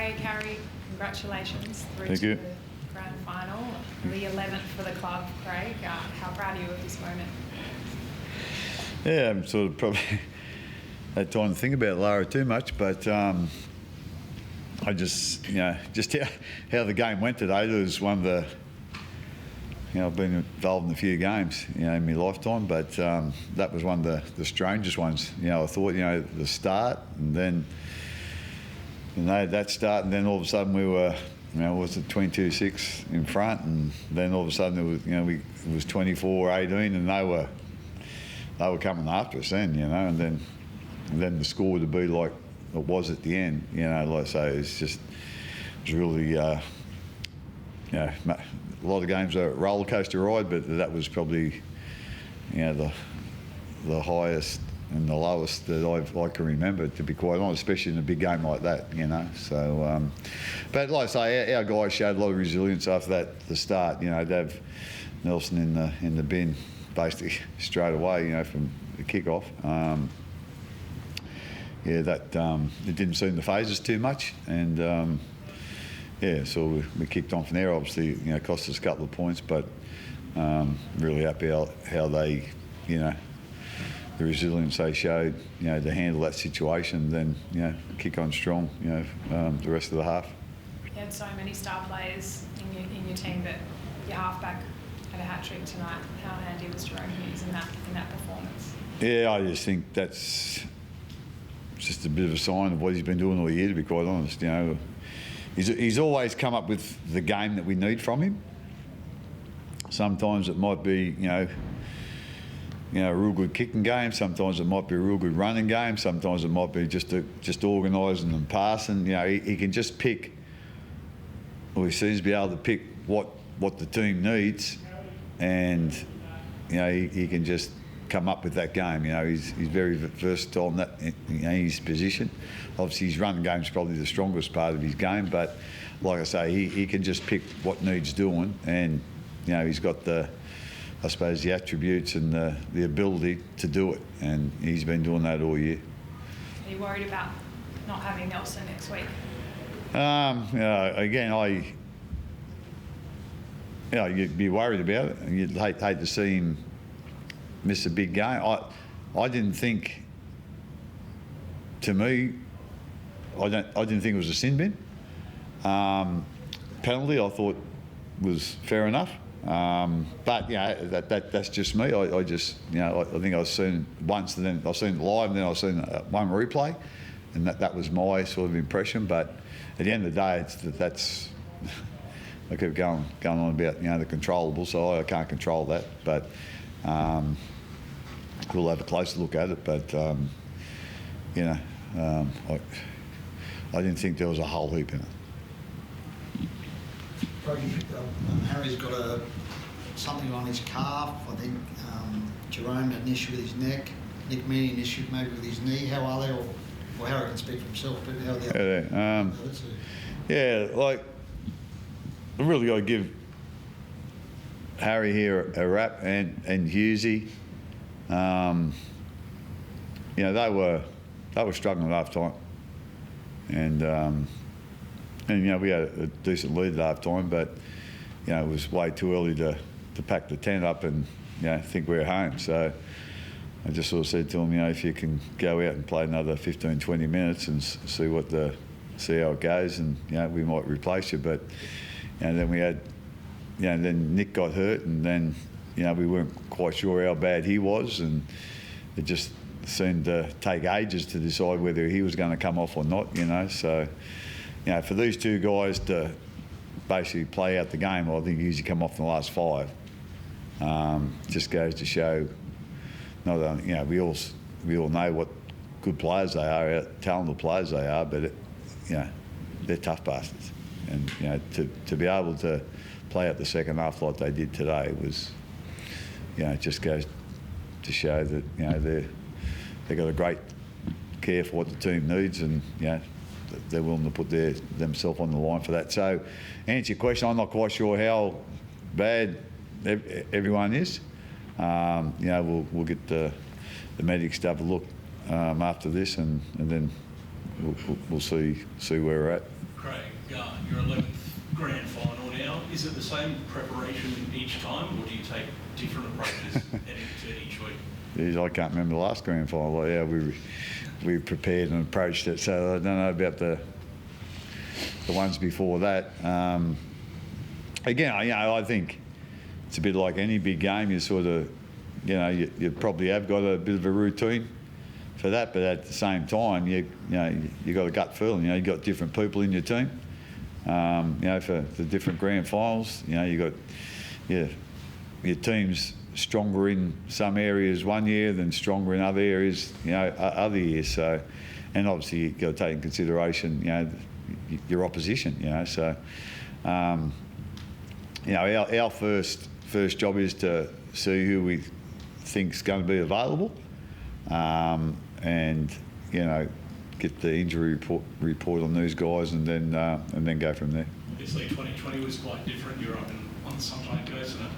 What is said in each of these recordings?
Craig, Harry, congratulations through Thank to you. the grand final, the 11th for the club, Craig. How proud are you of this moment? Yeah, I'm sort of probably had time to think about Lara too much, but I just, just how the game went today. It was one of the, I've been involved in a few games, in my lifetime, but that was one of the strangest ones. I thought, the start, and then that start, and then all of a sudden we were, was it 22-6 in front, and then all of a sudden it was, it was 24-18, and they were coming after us then, and then the score would be like it was at the end, like I say, it's really, a lot of games are a roller coaster ride, but that was probably, the highest and the lowest that I can remember, to be quite honest, especially in a big game like that, So, but like I say, our guys showed a lot of resilience after the start. To have Nelson in the bin basically straight away, from the kick-off. It didn't seem to phase us too much, and so we kicked on from there. Obviously, it cost us a couple of points, but really happy how they, the resilience they showed, to handle that situation. Then, kick on strong, the rest of the half. You had so many star players in your team, but your halfback had a hat trick tonight. How handy was Jerome Hughes in that performance? Yeah, I just think that's just a bit of a sign of what he's been doing all year, to be quite honest. He's always come up with the game that we need from him. Sometimes it might be, a real good kicking game. Sometimes it might be a real good running game. Sometimes it might be just organising and passing. He can just pick, or he seems to be able to pick what the team needs, and he can just come up with that game. He's very versatile in that, his position. Obviously, his run game's probably the strongest part of his game, but like I say, he can just pick what needs doing, and he's got the attributes and the ability to do it, and he's been doing that all year. Are you worried about not having Nelson next week? Again, you'd be worried about it, and you'd hate to see him miss a big game. I didn't think, to me, I didn't think it was a sin bin. Penalty, I thought, was fair enough. But that's just me. I just, I think I've seen it once, and then I've seen it live, and then I've seen one replay, and that was my sort of impression. But at the end of the day, that's I keep going on about the controllable, so I can't control that. But we'll have a closer look at it. But I didn't think there was a whole heap in it. Harry's got something on his calf. I think Jerome had an issue with his neck. Nick Meany an issue maybe with his knee. How are they? Or Harry can speak for himself, but how are the other? Like, I really got to give Harry here a rap, and Hughesy. They were struggling at half time, and we had a decent lead at half time, but it was way too early to pack the tent up and think we're home. So I just sort of said to him, if you can go out and play another 15-20 minutes and see how it goes, and we might replace you. But then we had, then Nick got hurt, and then we weren't quite sure how bad he was, and it just seemed to take ages to decide whether he was going to come off or not. So for these two guys to basically play out the game, I think usually come off in the last 5. Just goes to show, not only, we all know what good players they are, talented players they are, but they're tough bastards, and to be able to play out the second half like they did today was, it just goes to show that they've got a great care for what the team needs, and they're willing to put themselves on the line for that. So, answer your question, I'm not quite sure how bad everyone is. We'll get the medics to have a look after this, and then we'll see where we're at. Craig, your 11th grand final now. Is it the same preparation each time, or do you take different approaches heading to each week? Geez, I can't remember the last grand final. Like, yeah, we prepared and approached it. So I don't know about the ones before that. Again, I think it's a bit like any big game. You sort of, you probably have got a bit of a routine for that, but at the same time, you got a gut feeling. You've got different people in your team. For the different grand finals, you got your team's stronger in some areas one year than stronger in other areas, other years. So, and obviously you've got to take in consideration, your opposition. So, our first job is to see who we think's going to be available, and get the injury report on these guys, and then go from there. Obviously, 2020 was quite different. You're up on the Sunshine Coast in a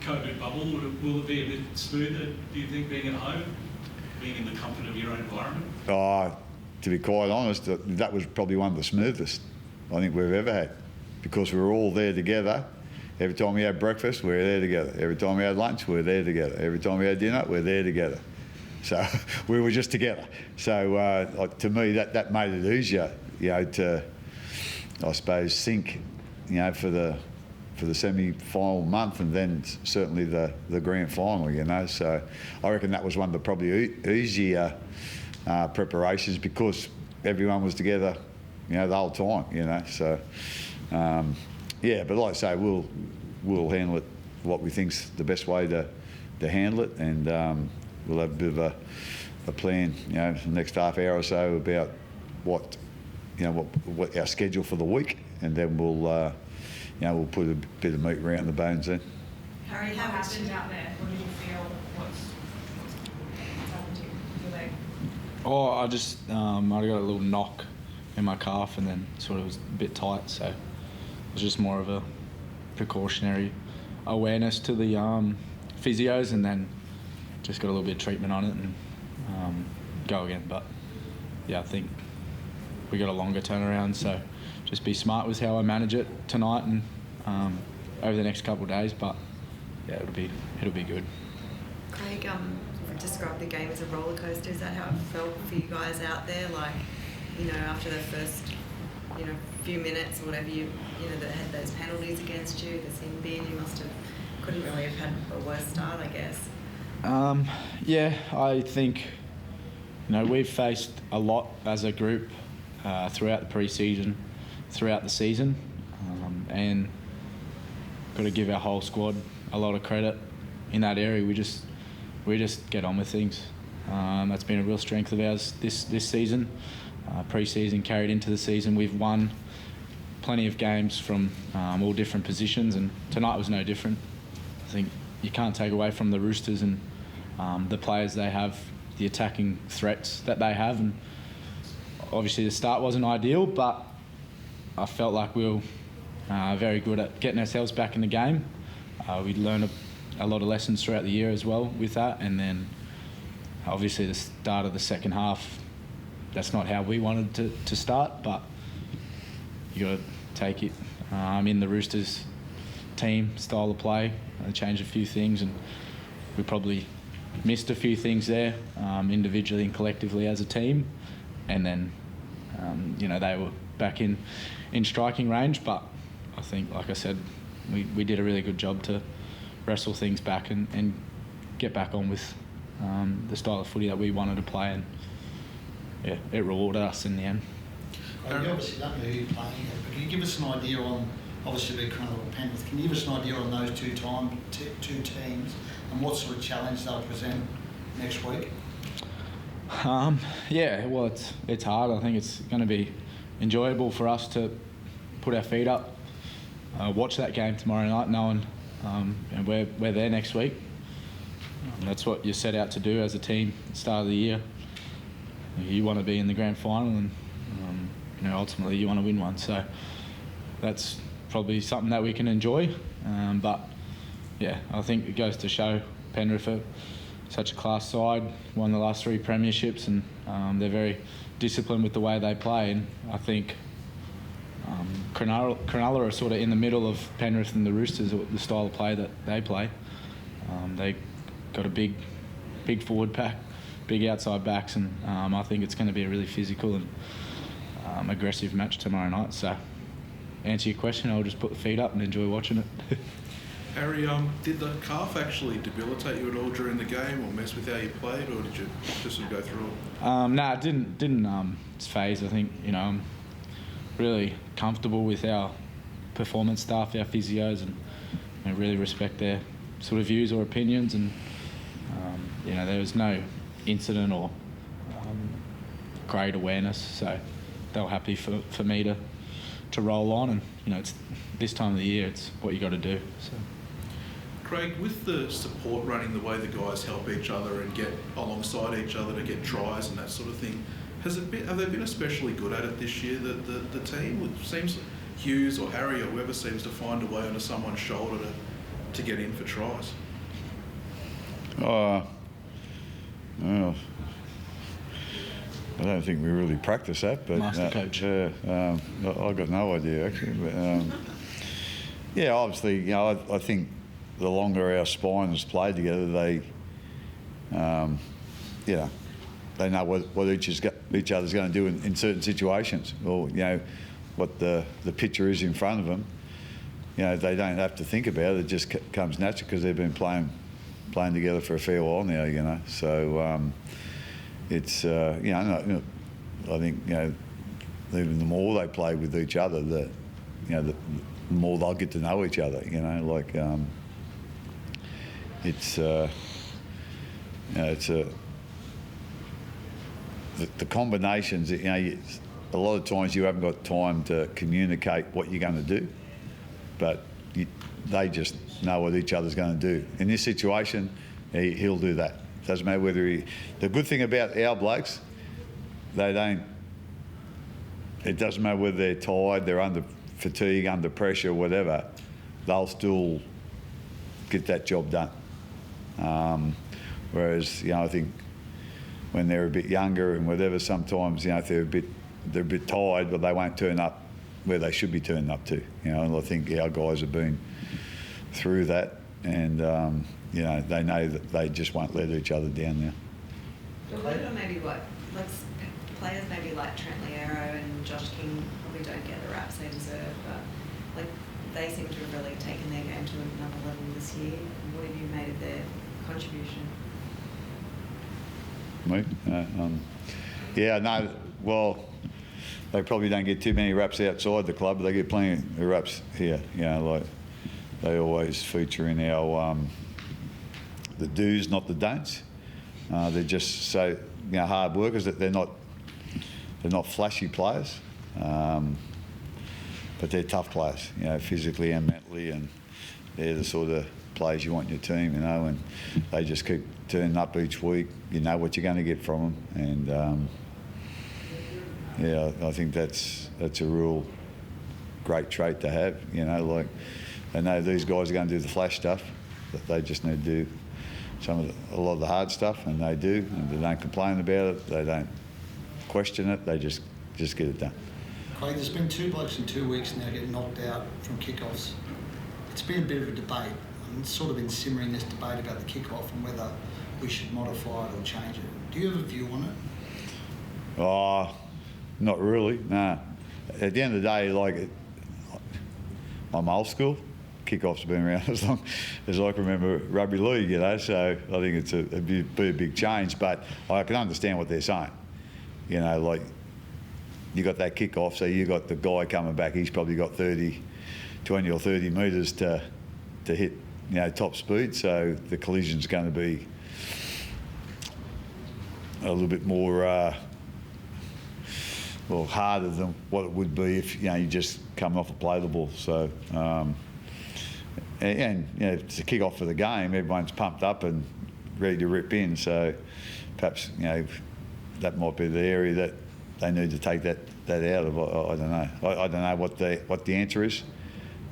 COVID bubble. Will it be a bit smoother, do you think, being at home, being in the comfort of your own environment? To be quite honest, that was probably one of the smoothest I think we've ever had, because we were all there together. Every time we had breakfast, we were there together. Every time we had lunch, we were there together. Every time we had dinner, we were there together. So we were just together. So to me, that made it easier, to, I suppose, think, for the semi-final month, and then certainly the grand final, So I reckon that was one of the probably easier preparations, because everyone was together, the whole time, So, but like I say, we'll handle it what we think's the best way to handle it, and we'll have a bit of a plan, the next half hour or so about what our schedule for the week, and then we'll put a bit of meat around the bones then. Harry, how happened out there? What did you feel? What's happened to your leg? I just I got a little knock in my calf, and then sort of was a bit tight, so it was just more of a precautionary awareness to the physios, and then just got a little bit of treatment on it and go again. But yeah, I think we got a longer turnaround, so just be smart with how I manage it tonight and over the next couple of days. But yeah, it'll be good. Craig, describe the game as a roller coaster. Is that how it felt for you guys out there? Like, after the first, few minutes or whatever, that had those penalties against you, the sin bin, you couldn't really have had a worse start, I guess. I think, we've faced a lot as a group throughout the pre-season, throughout the season, and got to give our whole squad a lot of credit in that area. We just get on with things. That's been a real strength of ours this season. Pre-season carried into the season. We've won plenty of games from all different positions, and tonight was no different. I think you can't take away from the Roosters and the players they have, the attacking threats that they have, and obviously the start wasn't ideal, but I felt like we were very good at getting ourselves back in the game. We learned a lot of lessons throughout the year as well with that, and then obviously the start of the second half, that's not how we wanted to start, but you got to take it. In the Roosters team style of play, they changed a few things, and we probably missed a few things there, individually and collectively as a team, and then they were back in striking range. But I think, like I said, we did a really good job to wrestle things back and get back on with the style of footy that we wanted to play, and yeah, it rewarded us in the end. You obviously don't know who you're playing, but can you give us an idea on, obviously being Cronulla or Penrith, can you give us an idea on those two teams and what sort of challenge they'll present next week? Well, it's hard. I think it's going to be enjoyable for us to put our feet up, watch that game tomorrow night, knowing and we're there next week. That's what you set out to do as a team at the start of the year. You want to be in the grand final, and ultimately you want to win one. So that's probably something that we can enjoy. But yeah, I think it goes to show Penrith are such a class side, won the last 3 premierships, and they're very disciplined with the way they play. And I think Cronulla are sort of in the middle of Penrith and the Roosters, the style of play that they play. They got a big forward pack, big outside backs, and I think it's going to be a really physical and aggressive match tomorrow night. So, answer your question, I'll just put the feet up and enjoy watching it. Harry, did the calf actually debilitate you at all during the game, or mess with how you played, or did you just sort of go through it? No, it didn't phase. I think I'm really comfortable with our performance staff, our physios, and I really respect their sort of views or opinions. And there was no incident or great awareness, so they were happy for me to roll on. And it's this time of the year, it's what you got to do. So. Craig, with the support running the way the guys help each other and get alongside each other to get tries and that sort of thing, have they been especially good at it this year? The team, it seems Hughes or Harry or whoever seems to find a way onto someone's shoulder to get in for tries. Well, I don't think we really practice that, but Master coach. I've got no idea actually. But obviously, I think the longer our spines play together, they know what each other's going to do in certain situations, or what the picture is in front of them. They don't have to think about it; it just comes natural because they've been playing together for a fair while now. So it's I think even the more they play with each other, the more they'll get to know each other. It's the combinations. A lot of times you haven't got time to communicate what you're going to do, but they just know what each other's going to do. In this situation, he'll do that. Doesn't matter whether he. The good thing about our blokes, they don't. It doesn't matter whether they're tired, they're under fatigue, under pressure, whatever. They'll still get that job done. Whereas I think when they're a bit younger and whatever, sometimes if they're a bit tired, but they won't turn up where they should be turning up to. And I think our guys have been through that, and they know that they just won't let each other down now. But what about maybe players maybe like Trent Liero and Josh King probably don't get the raps they deserve, but they seem to have really taken their game to another level this year. What have you made of their contribution? Me? Well, they probably don't get too many raps outside the club, but they get plenty of raps here. They always feature in our the do's, not the don'ts. They're just so hard workers that they're not flashy players, but they're tough players, physically and mentally, and they're the sort of players you want in your team, and they just keep turning up each week. You know what you're going to get from them, and I think that's a real great trait to have. They know these guys are going to do the flash stuff, that they just need to do a lot of the hard stuff, and they do, and they don't complain about it, they don't question it, they just get it done. Craig, there's been 2 blokes in 2 weeks now getting knocked out from kickoffs. It's been a bit of a debate. It's sort of been simmering, this debate about the kickoff and whether we should modify it or change it. Do you have a view on it? Oh, not really, no. At the end of the day, I'm old school. Kickoffs have been around as long as I can remember rugby league, so I think it's a big change, but I can understand what they're saying. You got that kickoff, so you got the guy coming back, he's probably got 20 or 30 metres to hit top speed, so the collision's going to be a little bit more harder than what it would be if you just come off a play the ball. So it's a kick off for the game, everyone's pumped up and ready to rip in, so perhaps that might be the area that they need to take that out of. I don't know. I don't know what the answer is.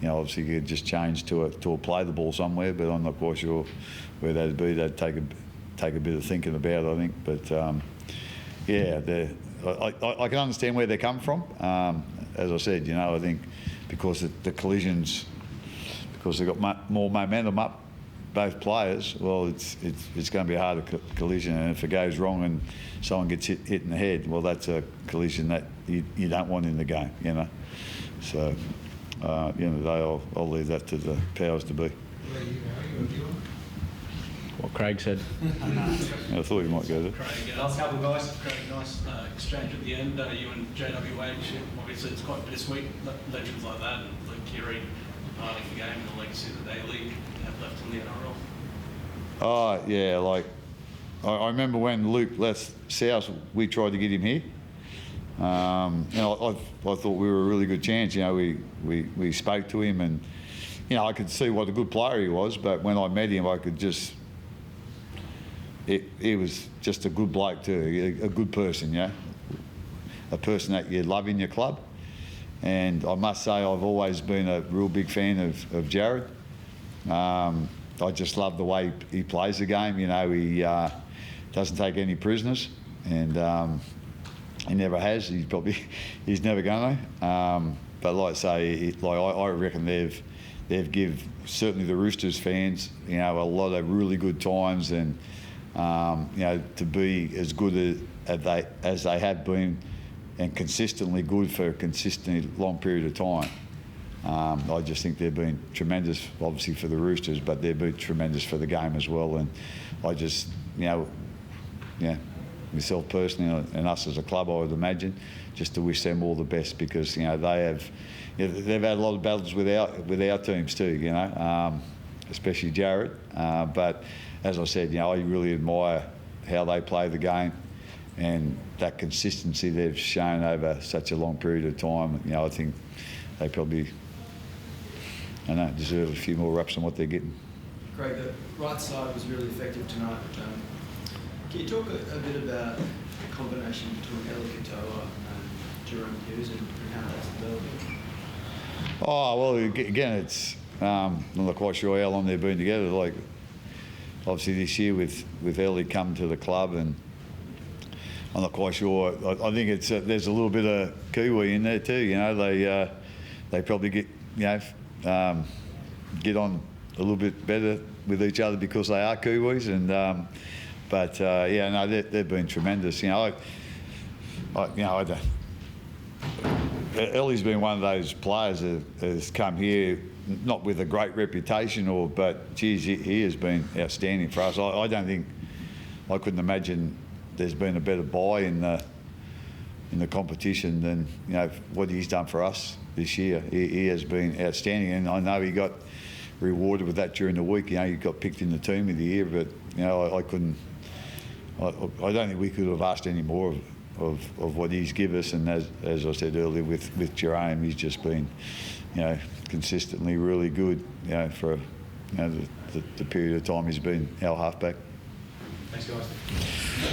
Obviously you could just change to a play the ball somewhere, but I'm not quite sure where that'd be. That'd take a bit of thinking about, I think. But I can understand where they come from. as I said, you know, I think because the collisions, because they've got more momentum up, both players, well, it's going to be a harder collision, and if it goes wrong and someone gets hit in the head, well, that's a collision that you don't want in the game, you know. So, you know, I'll leave that to the powers to be. What Craig said. I thought you might go there. Craig, last couple of guys, Craig, nice exchange at the end. You and JWA, obviously it's quite bittersweet, legends like that, and Luke Keary departing the game and the legacy that they have left in the NRL. Oh, yeah, like, I remember when Luke left South, we tried to get him here. You know, I thought we were a really good chance. You know, we spoke to him, and, you know, I could see what a good player he was, but when I met him, I could just... He was just a good bloke too, a good person, yeah, a person that you love in your club. And I must say, I've always been a real big fan of Jared. I just love the way he plays the game. You know, he doesn't take any prisoners, and he never has. He's never going to. But like I say, I reckon they've give certainly the Roosters fans, you know, a lot of really good times, and you know, to be as good as they have been, and consistently good for a consistently long period of time. I just think they've been tremendous, obviously for the Roosters, but they've been tremendous for the game as well. And I just, you know, yeah, myself personally and us as a club, I would imagine, just to wish them all the best, because, you know, they've had a lot of battles with our teams too, you know, especially Jared. But as I said, you know, I really admire how they play the game and that consistency they've shown over such a long period of time. You know, I think they probably, I don't know, deserve a few more reps than what they're getting. Craig, the right side was really effective tonight. Can you talk a bit about the combination between Eli Katoa and Jerome Hughes and how that's developing? Oh, well, again, it's, I'm not quite sure how long they've been together. Like, obviously this year with Ellie come to the club, and I'm not quite sure. I think it's there's a little bit of Kiwi in there too. You know, they probably get, you know, get on a little bit better with each other because they are Kiwis. And but yeah, no, they've been tremendous. You know, Ellie's been one of those players that has come here not with a great reputation, but geez, he has been outstanding for us. I don't think, I couldn't imagine there's been a better buy in the competition than, you know, what he's done for us this year. He has been outstanding, and I know he got rewarded with that during the week. You know, he got picked in the team of the year, but, you know, I don't think we could have asked any more of what he's given us. And as I said earlier, with Jerome, he's just been, you know, consistently really good, you know, for, you know, the period of time he's been our halfback. Thanks, guys.